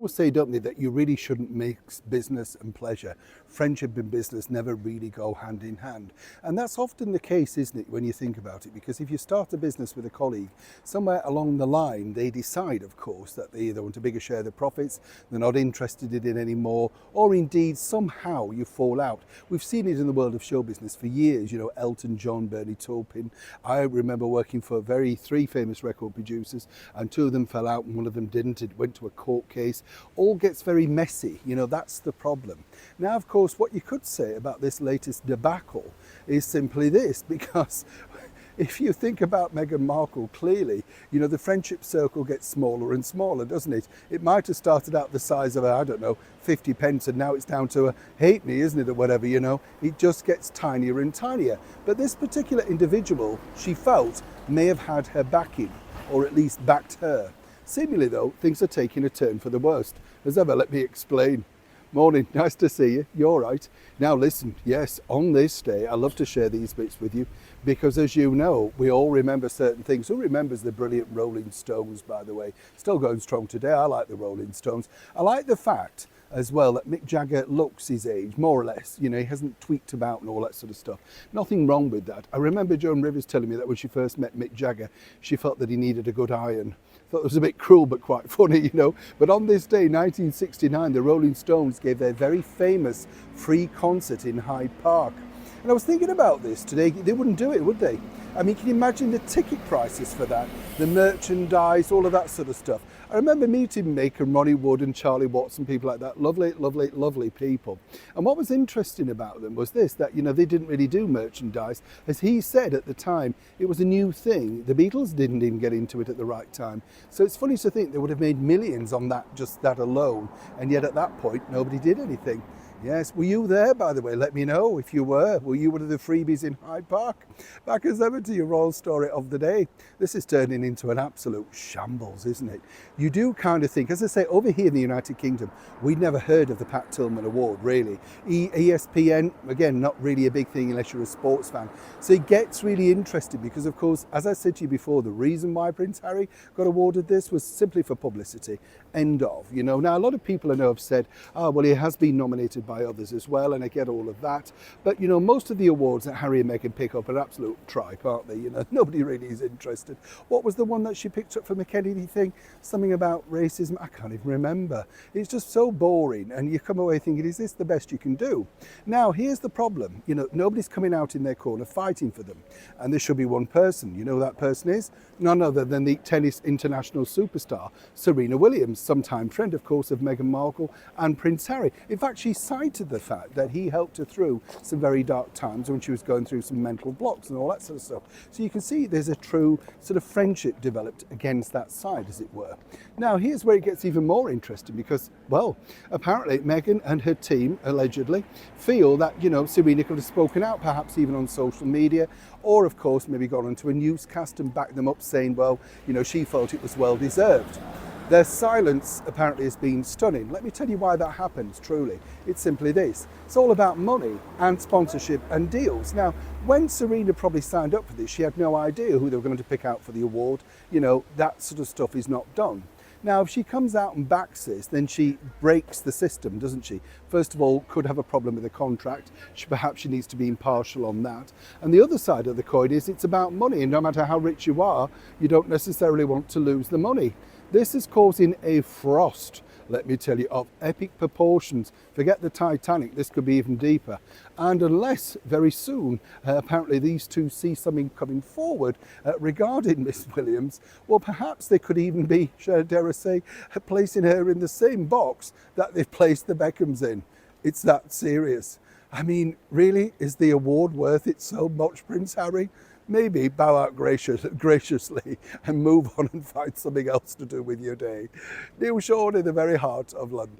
People say, don't they, that you really shouldn't mix business and pleasure. Friendship and business never really go hand in hand. And that's often the case, isn't it, when you think about it? Because if you start a business with a colleague, somewhere along the line, they decide, of course, that they either want a bigger share of the profits, they're not interested in it anymore, or indeed somehow you fall out. We've seen it in the world of show business for years, Elton John, Bernie Taupin. I remember working for three famous record producers, and two of them fell out and one of them didn't. It went to a court case. All gets very messy, that's the problem. Now, of course, what you could say about this latest debacle is simply this, because if you think about Meghan Markle, clearly, the friendship circle gets smaller and smaller, doesn't it? It might have started out the size of, 50 pence, and now it's down to a halfpenny, isn't it, or whatever, It just gets tinier and tinier. But this particular individual, she felt, may have had her backing, or at least backed her. Seemingly, though, things are taking a turn for the worst. As ever, let me explain. Morning, nice to see you. You're right. Now listen, yes, on this day, I love to share these bits with you because, as you know, we all remember certain things. Who remembers the brilliant Rolling Stones, by the way? Still going strong today. I like the Rolling Stones. I like the fact as well that Mick Jagger looks his age, more or less. He hasn't tweaked about and all that sort of stuff. Nothing wrong with that. I remember Joan Rivers telling me that when she first met Mick Jagger, she felt that he needed a good iron. Thought it was a bit cruel but quite funny, But on this day, 1969, the Rolling Stones gave their very famous free concert in Hyde Park. And I was thinking about this today. They wouldn't do it, would they? I mean, can you imagine the ticket prices for that? The merchandise, all of that sort of stuff. I remember meeting Meghan, Ronnie Wood and Charlie Watts and people like that. Lovely, lovely, lovely people. And what was interesting about them was this, that, they didn't really do merchandise. As he said at the time, it was a new thing. The Beatles didn't even get into it at the right time. So it's funny to think they would have made millions on that, just that alone. And yet at that point, nobody did anything. Yes, were you there, by the way? Let me know if you were. Were you one of the freebies in Hyde Park? Back as ever to your royal story of the day. This is turning into an absolute shambles, isn't it? You do kind of think, as I say, over here in the United Kingdom, we'd never heard of the Pat Tillman Award, really. ESPN, again, not really a big thing unless you're a sports fan. So it gets really interesting because, of course, as I said to you before, the reason why Prince Harry got awarded this was simply for publicity. End of. Now, a lot of people I know have said, well, he has been nominated by others as well, and I get all of that. But, most of the awards that Harry and Meghan pick up are absolute tripe, aren't they? Nobody really is interested. What was the one that she picked up for the Kennedy thing? Something about racism? I can't even remember. It's just so boring, and you come away thinking, is this the best you can do? Now, here's the problem. Nobody's coming out in their corner fighting for them. And there should be one person. You know who that person is? None other than the tennis international superstar, Serena Williams, sometime friend, of course, of Meghan Markle and Prince Harry. In fact, she cited the fact that he helped her through some very dark times when she was going through some mental blocks and all that sort of stuff. So you can see there's a true sort of friendship developed against that side, as it were. Now, here's where it gets even more interesting because, well, apparently Meghan and her team, allegedly, feel that, Serena could have spoken out, perhaps even on social media, or, of course, maybe gone onto a newscast and backed them up saying, well, she felt it was well-deserved. Their silence apparently has been stunning. Let me tell you why that happens, truly. It's simply this. It's all about money and sponsorship and deals. Now, when Serena probably signed up for this, she had no idea who they were going to pick out for the award. That sort of stuff is not done. Now, if she comes out and backs this, then she breaks the system, doesn't she? First of all, could have a problem with the contract. Perhaps she needs to be impartial on that. And the other side of the coin is it's about money. And no matter how rich you are, you don't necessarily want to lose the money. This is causing a frost, let me tell you, of epic proportions. Forget the Titanic, this could be even deeper. And unless very soon, apparently these two see something coming forward regarding Miss Williams, well, perhaps they could even be, dare I say, placing her in the same box that they've placed the Beckhams in. It's that serious. I mean, really, is the award worth it so much, Prince Harry? Maybe bow out graciously and move on and find something else to do with your day. Neil Shawn in the very heart of London.